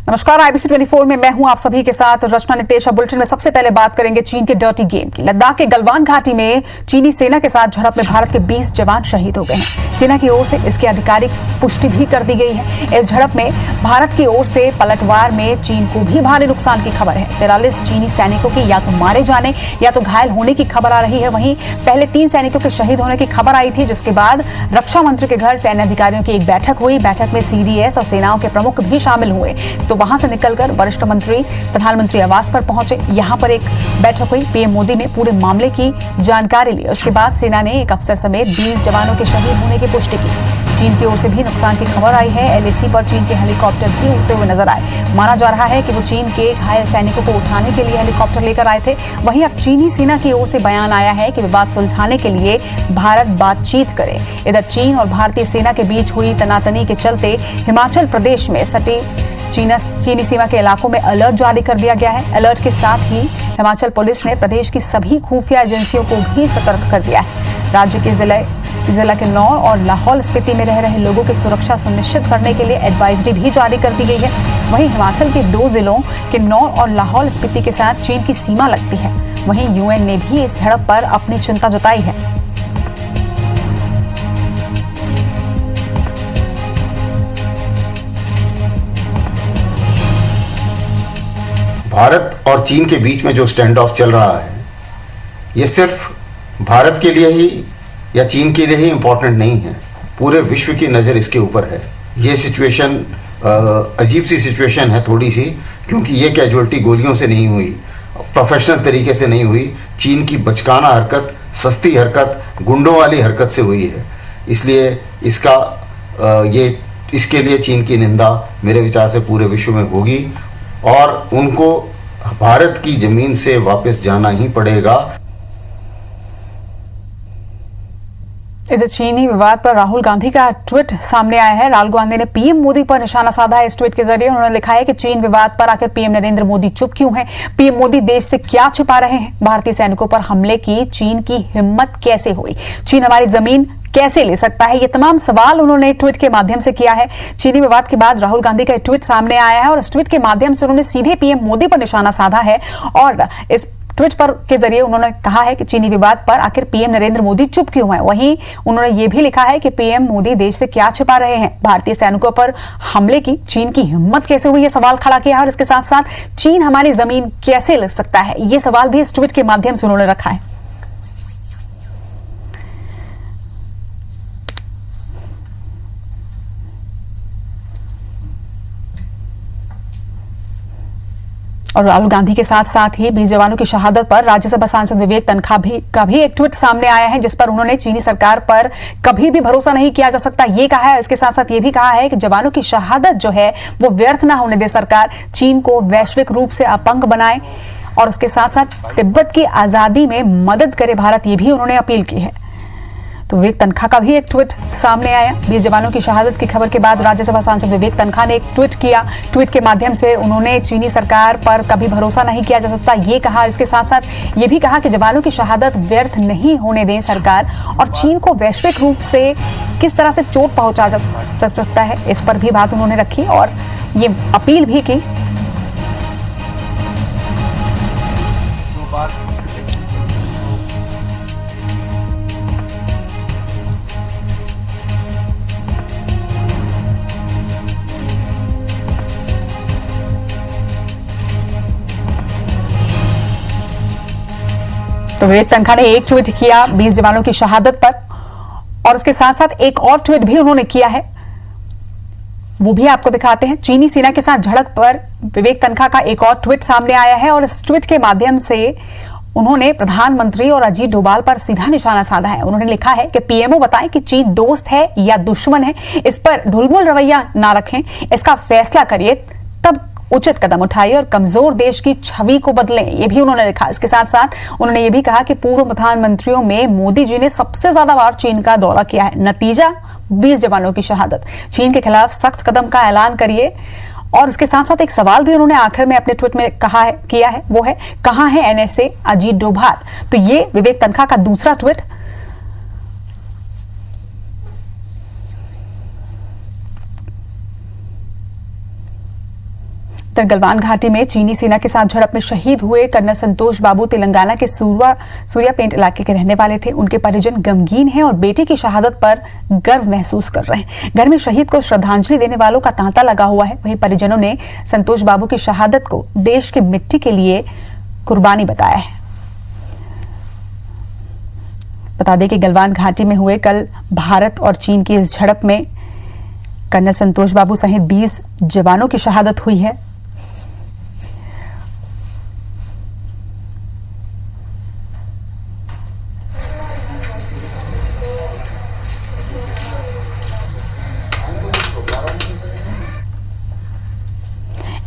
नमस्कार, IBC 24 में मैं हूं आप सभी के साथ रचना नितेश। बुलेटिन में सबसे पहले बात करेंगे चीन के डर्टी गेम की। लद्दाख के गलवान घाटी में चीनी सेना के साथ झड़प में भारत के 20 जवान शहीद हो गए हैं। सेना की ओर से इसकी आधिकारिक पुष्टि भी कर दी गई है। इस झड़प में भारत की ओर से पलटवार में चीन को भी भारी नुकसान की खबर है। 43 चीनी सैनिकों की या तो मारे जाने या तो घायल होने की खबर आ रही है। वहीं पहले 3 सैनिकों के शहीद होने की खबर आई थी, जिसके बाद रक्षा मंत्री के घर सैन्य अधिकारियों की एक बैठक हुई। बैठक में CDS और सेनाओं के प्रमुख भी शामिल हुए। तो वहां से निकलकर वरिष्ठ मंत्री प्रधानमंत्री आवास पर पहुंचे। यहां पर एक बैठक हुई। PM मोदी ने पूरे मामले की जानकारी ली। उसके बाद सेना ने एक अफसर समेत 20 जवानों के शहीद होने की पुष्टि की। चीन की ओर से भी नुकसान की खबर आई है। LAC पर चीन के हेलीकॉप्टर भी उड़ते हुए नजर आए। माना जा रहा है कि वो चीन के घायल सैनिकों को उठाने के लिए हेलीकॉप्टर लेकर आए थे। वहीं अब चीनी सेना की ओर से बयान आया है कि विवाद सुलझाने के लिए भारत बातचीत करे। इधर चीन और भारतीय सेना के बीच हुई तनातनी के चलते हिमाचल प्रदेश में सटे चीनी सीमा के इलाकों में अलर्ट जारी कर दिया गया है। अलर्ट के साथ ही हिमाचल पुलिस ने प्रदेश की सभी खुफिया एजेंसियों को भी सतर्क कर दिया है। राज्य के जिला के किन्नौर और लाहौल स्पीति में रह रहे लोगों की सुरक्षा सुनिश्चित करने के लिए एडवाइजरी भी जारी कर दी गई है। वहीं हिमाचल के 2 जिलों किन्नौर और लाहौल स्पीति के साथ चीन की सीमा लगती है। वहीं UN ने भी इस झड़प पर अपनी चिंता जताई है। भारत और चीन के बीच में जो स्टैंड ऑफ चल रहा है, ये सिर्फ भारत के लिए ही या चीन के लिए ही इम्पोर्टेंट नहीं है, पूरे विश्व की नज़र इसके ऊपर है। ये सिचुएशन अजीब सी सिचुएशन है थोड़ी सी, क्योंकि ये कैजुअल्टी गोलियों से नहीं हुई, प्रोफेशनल तरीके से नहीं हुई। चीन की बचकाना हरकत, सस्ती हरकत, गुंडों वाली हरकत से हुई है। इसलिए इसके लिए चीन की निंदा मेरे विचार से पूरे विश्व में होगी और उनको भारत की जमीन से वापस जाना ही पड़ेगा। इधर चीनी विवाद पर राहुल गांधी का ट्वीट सामने आया है। राहुल गांधी ने PM मोदी पर निशाना साधा है। इस ट्वीट के जरिए उन्होंने लिखा है कि चीन विवाद पर आखिर PM नरेंद्र मोदी चुप क्यों हैं? PM मोदी देश से क्या छिपा रहे हैं? भारतीय सैनिकों पर हमले की चीन की हिम्मत कैसे हुई? चीन हमारी जमीन कैसे ले सकता है? ये तमाम सवाल उन्होंने ट्वीट के माध्यम से किया है। चीनी विवाद के बाद राहुल गांधी का ट्वीट सामने आया है और इस ट्वीट के माध्यम से उन्होंने सीधे PM मोदी पर निशाना साधा है और इस ट्वीट पर के जरिए उन्होंने कहा है कि चीनी विवाद पर आखिर PM नरेंद्र मोदी चुप क्यों हैं? वहीं उन्होंने ये भी लिखा है कि PM मोदी देश से क्या छिपा रहे हैं? भारतीय सैनिकों पर हमले की चीन की हिम्मत कैसे हुई? ये सवाल खड़ा किया है और इसके साथ साथ चीन हमारी जमीन कैसे ले सकता है? ये सवाल भी इस ट्वीट के माध्यम से उन्होंने रखा है। और राहुल गांधी के साथ साथ ही 20 जवानों की शहादत पर राज्यसभा सांसद विवेक तन्खा का भी एक ट्वीट सामने आया है, जिस पर उन्होंने चीनी सरकार पर कभी भी भरोसा नहीं किया जा सकता ये कहा है। इसके साथ साथ ये भी कहा है कि जवानों की शहादत जो है वो व्यर्थ ना होने दे सरकार, चीन को वैश्विक रूप से अपंग बनाए और उसके साथ साथ तिब्बत की आजादी में मदद करे भारत, ये भी उन्होंने अपील की है। तो विवेक तन्खा का भी एक ट्वीट सामने आया। 20 जवानों की शहादत की खबर के बाद राज्यसभा सांसद विवेक तन्खा ने एक ट्वीट किया। ट्वीट के माध्यम से उन्होंने चीनी सरकार पर कभी भरोसा नहीं किया जा सकता ये कहा। इसके साथ साथ ये भी कहा कि जवानों की शहादत व्यर्थ नहीं होने दें सरकार और चीन को वैश्विक रूप से किस तरह से चोट पहुंचा जा सकता है, इस पर भी बात उन्होंने रखी और ये अपील भी की। तो विवेक तन्खा ने एक ट्वीट किया 20 जवानों की शहादत पर और उसके साथ साथ एक और ट्वीट भी उन्होंने किया है, वो भी आपको दिखाते हैं। चीनी सेना के साथ झड़प पर विवेक तन्खा का एक और ट्वीट सामने आया है और इस ट्वीट के माध्यम से उन्होंने प्रधानमंत्री और अजीत डोभाल पर सीधा निशाना साधा है। उन्होंने लिखा है कि PMO बताएं कि चीन दोस्त है या दुश्मन है, इस पर ढुलमुल रवैया ना रखें, इसका फैसला करिए तब उचित कदम उठाइए और कमजोर देश की छवि को बदलें, ये भी उन्होंने लिखा। इसके साथ साथ उन्होंने ये भी कहा कि पूर्व प्रधानमंत्रियों में मोदी जी ने सबसे ज्यादा बार चीन का दौरा किया है, नतीजा 20 जवानों की शहादत। चीन के खिलाफ सख्त कदम का ऐलान करिए और उसके साथ साथ एक सवाल भी उन्होंने आखिर में अपने ट्वीट में किया है, वो है कहां है NSA अजीत डोभाल। तो ये विवेक तन्खा का दूसरा ट्वीट। तो गलवान घाटी में चीनी सेना के साथ झड़प में शहीद हुए कर्नल संतोष बाबू तेलंगाना के सूर्यापेंट इलाके के रहने वाले थे। उनके परिजन गमगीन हैं और बेटे की शहादत पर गर्व महसूस कर रहे हैं। घर में शहीद को श्रद्धांजलि देने वालों का तांता लगा हुआ है। वहीं परिजनों ने संतोष बाबू की शहादत को देश की मिट्टी के लिए कुर्बानी बताया है। बता दें कि गलवान घाटी में हुए कल भारत और चीन की इस झड़प में कर्नल संतोष बाबू सहित 20 जवानों की शहादत हुई है।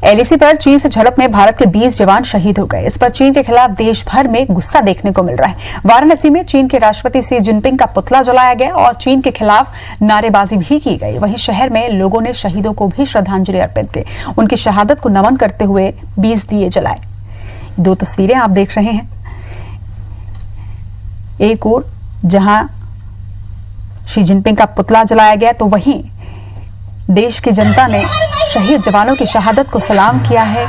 एलएसी पर चीन से झड़प में भारत के 20 जवान शहीद हो गए। इस पर चीन के खिलाफ देश भर में गुस्सा देखने को मिल रहा है। वाराणसी में चीन के राष्ट्रपति शी जिनपिंग का पुतला जलाया गया और चीन के खिलाफ नारेबाजी भी की गई। वहीं शहर में लोगों ने शहीदों को भी श्रद्धांजलि अर्पित की। उनकी शहादत को नमन करते हुए 20 दिए जलाए। 2 तस्वीरें आप देख रहे हैं। एक और जहां शी जिनपिंग का पुतला जलाया गया तो वहीं देश की जनता ने शहीद जवानों की शहादत को सलाम किया है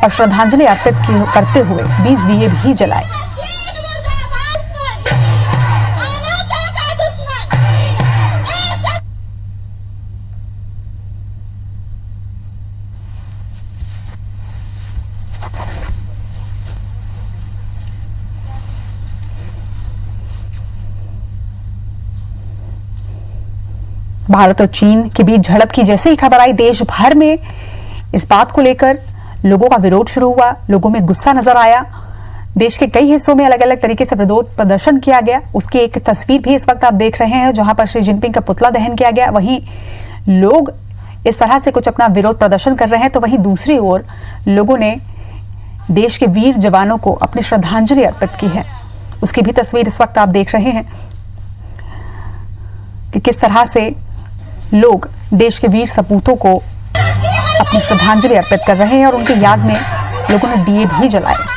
और श्रद्धांजलि अर्पित करते हुए 20 दिए भी जलाए। भारत और चीन के बीच झड़प की जैसे ही खबर आई, देश भर में इस बात को लेकर लोगों का विरोध शुरू हुआ। लोगों में गुस्सा नजर आया। देश के कई हिस्सों में अलग अलग तरीके से विरोध प्रदर्शन किया गया। उसकी एक तस्वीर भी इस वक्त आप देख रहे हैं जहां पर शी जिनपिंग का पुतला दहन किया गया। वहीं लोग इस तरह से कुछ अपना विरोध प्रदर्शन कर रहे हैं तो वहीं दूसरी ओर लोगों ने देश के वीर जवानों को अपनी श्रद्धांजलि अर्पित की है। उसकी भी तस्वीर इस वक्त आप देख रहे हैं कि किस तरह से लोग देश के वीर सपूतों को अपनी श्रद्धांजलि अर्पित कर रहे हैं और उनकी याद में लोगों ने दिए भी जलाए।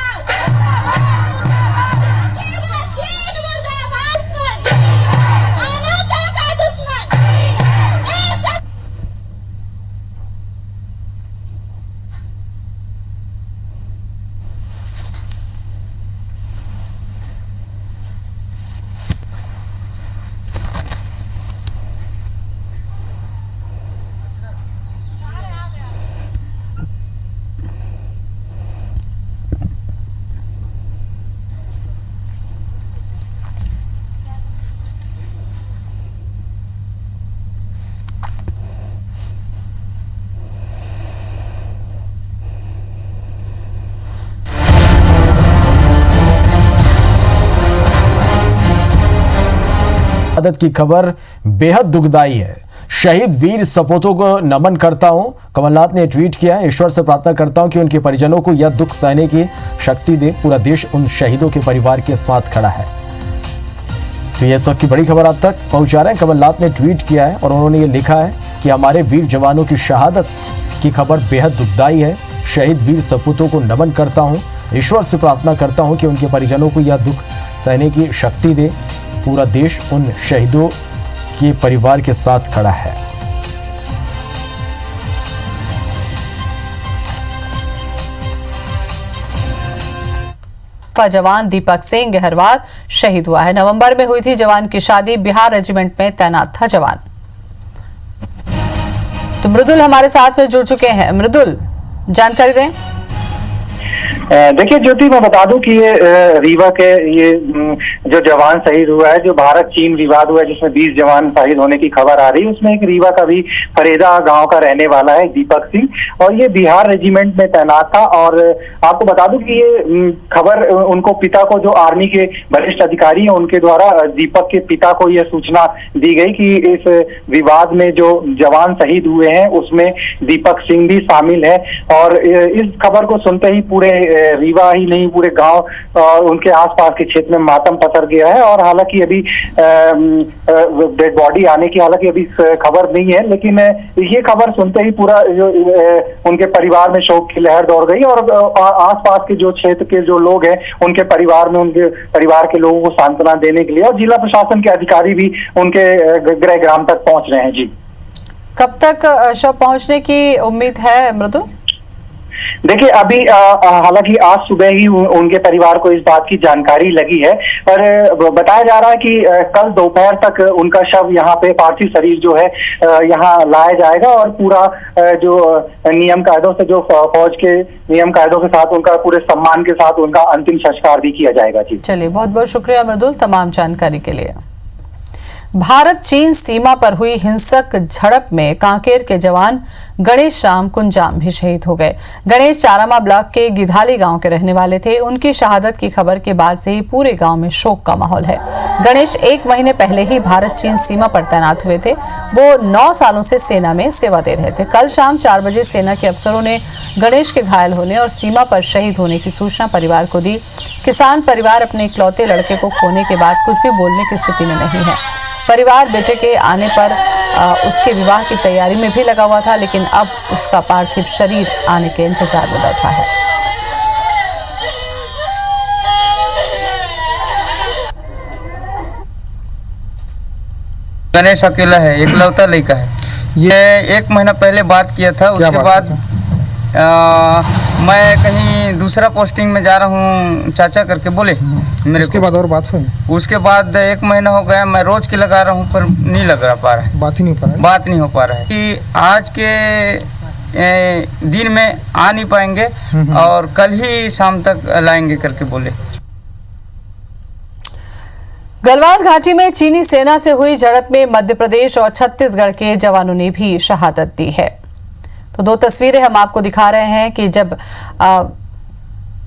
शहादत की खबर बेहद दुखदाई है। शहीद वीर सपूतों को नमन करता हूं, कमलनाथ ने ट्वीट किया है। ईश्वर से प्रार्थना करता हूं कि उनके परिजनों को यह दुख सहने की शक्ति दे। पूरा देश उन शहीदों के परिवार के साथ खड़ा है। तो यह सब की बड़ी खबर आप तक पहुंचा रहे हैं। कमलनाथ ने ट्वीट किया है और उन्होंने ये लिखा है कि हमारे वीर जवानों की शहादत की खबर बेहद दुखदाई है। शहीद वीर सपूतों को नमन करता हूं, ईश्वर से प्रार्थना करता हूं कि उनके परिजनों को यह दुख सहने की शक्ति दे। पूरा देश उन शहीदों के परिवार के साथ खड़ा है। का जवान दीपक सिंह गहरवाल शहीद हुआ है। नवंबर में हुई थी जवान की शादी। बिहार रेजिमेंट में तैनात था जवान। तो मृदुल हमारे साथ में जुड़ चुके हैं। मृदुल, जानकारी दें। देखिए ज्योति, मैं बता दूं कि ये रीवा के ये जो जवान शहीद हुआ है, जो भारत चीन विवाद हुआ है जिसमें 20 जवान शहीद होने की खबर आ रही है, उसमें एक रीवा का भी फरेदा गांव का रहने वाला है दीपक सिंह, और ये बिहार रेजिमेंट में तैनात था। और आपको बता दूं कि ये खबर उनको पिता को, जो आर्मी के वरिष्ठ अधिकारी हैं उनके द्वारा दीपक के पिता को यह सूचना दी गई कि इस विवाद में जो जवान शहीद हुए हैं उसमें दीपक सिंह भी शामिल है। और इस खबर को सुनते ही पूरे रीवा ही नहीं, पूरे गांव और उनके आसपास के क्षेत्र में मातम पसर गया है। और हालांकि अभी डेड बॉडी आने की हालांकि अभी खबर नहीं है, लेकिन ये खबर सुनते ही पूरा जो उनके परिवार में शोक की लहर दौड़ गई। और आसपास के जो क्षेत्र के जो लोग हैं उनके परिवार में, उनके परिवार के लोगों को सांत्वना देने के लिए और जिला प्रशासन के अधिकारी भी उनके गृह ग्राम तक पहुंच रहे हैं। जी, कब तक शव पहुंचने की उम्मीद है मृदुल? देखिए अभी हालांकि आज सुबह ही उनके परिवार को इस बात की जानकारी लगी है, पर बताया जा रहा है कि कल दोपहर तक उनका शव यहाँ पे, पार्थिव शरीर जो है यहाँ लाया जाएगा और पूरा जो नियम कायदों से, जो फौज के नियम कायदों के साथ उनका पूरे सम्मान के साथ उनका अंतिम संस्कार भी किया जाएगा। जी चलिए, बहुत बहुत शुक्रिया मृदुल तमाम जानकारी के लिए। भारत चीन सीमा पर हुई हिंसक झड़प में कांकेर के जवान गणेश राम कुंजाम भी शहीद हो गए। गणेश चारामा ब्लॉक के गिधाली गांव के रहने वाले थे। उनकी शहादत की खबर के बाद से ही पूरे गांव में शोक का माहौल है। गणेश 1 महीने पहले ही भारत चीन सीमा पर तैनात हुए थे। वो 9 सालों से सेना में सेवा दे रहे थे। कल शाम 4 बजे सेना के अफसरों ने गणेश के घायल होने और सीमा पर शहीद होने की सूचना परिवार को दी। किसान परिवार अपने इकलौते लड़के को खोने के बाद कुछ भी बोलने की स्थिति में नहीं है। परिवार बेटे के आने पर उसके विवाह की तैयारी में भी लगा हुआ था, लेकिन अब उसका पार्थिव शरीर आने के इंतजार में बैठा है। गणेश अकेला है, एकलौता लड़का है। ये 1 महीना पहले बात किया था। उसके बाद मैं कहीं दूसरा पोस्टिंग में जा रहा हूँ चाचा करके बोले मेरे। उसके बाद और बात हुई? उसके बाद 1 महीना हो गया, मैं रोज के लगा रहा हूँ पर नहीं लग पा रहा है, बात नहीं हो पा रहा है कि आज के दिन में आ नहीं पाएंगे और कल ही शाम तक लाएंगे करके बोले। गलवान घाटी में चीनी सेना से हुई झड़प में मध्य प्रदेश और छत्तीसगढ़ के जवानों ने भी शहादत दी है। तो 2 तस्वीरें हम आपको दिखा रहे हैं कि जब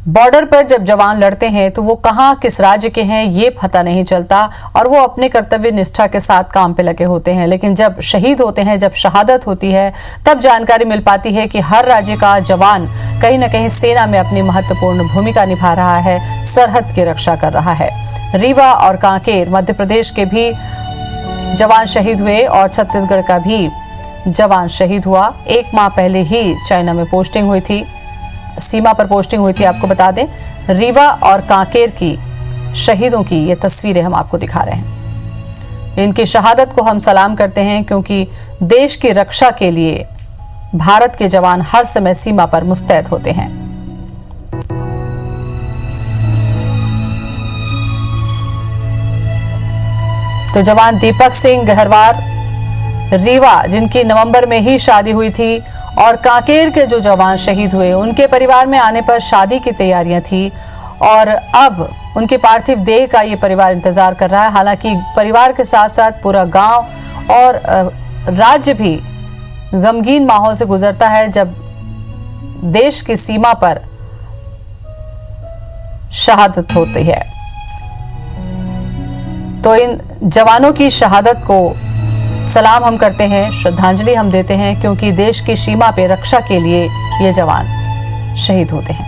बॉर्डर पर जब जवान लड़ते हैं तो वो कहां किस राज्य के हैं ये पता नहीं चलता और वो अपने कर्तव्य निष्ठा के साथ काम पे लगे होते हैं। लेकिन जब शहीद होते हैं, जब शहादत होती है, तब जानकारी मिल पाती है कि हर राज्य का जवान कहीं ना कहीं सेना में अपनी महत्वपूर्ण भूमिका निभा रहा है, सरहद की रक्षा कर रहा है। रीवा और कांकेर मध्य प्रदेश के भी जवान शहीद हुए और छत्तीसगढ़ का भी जवान शहीद हुआ। 1 माह पहले ही चाइना में पोस्टिंग हुई थी, सीमा पर पोस्टिंग हुई थी। आपको बता दें, रीवा और कांकेर की शहीदों की ये तस्वीरें हम आपको दिखा रहे हैं। इनकी शहादत को हम सलाम करते हैं क्योंकि देश की रक्षा के लिए भारत के जवान हर समय सीमा पर मुस्तैद होते हैं। तो जवान दीपक सिंह गहरवार रीवा, जिनकी नवंबर में ही शादी हुई थी, और कांकेर के जो जवान शहीद हुए, उनके परिवार में आने पर शादी की तैयारियां थी और अब उनके पार्थिव देह का ये परिवार इंतजार कर रहा है। हालांकि परिवार के साथ साथ पूरा गांव और राज्य भी गमगीन माहौल से गुजरता है जब देश की सीमा पर शहादत होती है। तो इन जवानों की शहादत को सलाम हम करते हैं, श्रद्धांजलि हम देते हैं क्योंकि देश की सीमा पे रक्षा के लिए ये जवान शहीद होते हैं।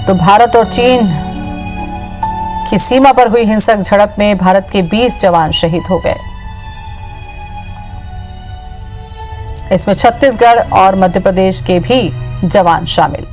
तो भारत और चीन की सीमा पर हुई हिंसक झड़प में भारत के 20 जवान शहीद हो गए। इसमें छत्तीसगढ़ और मध्य प्रदेश के भी जवान शामिल।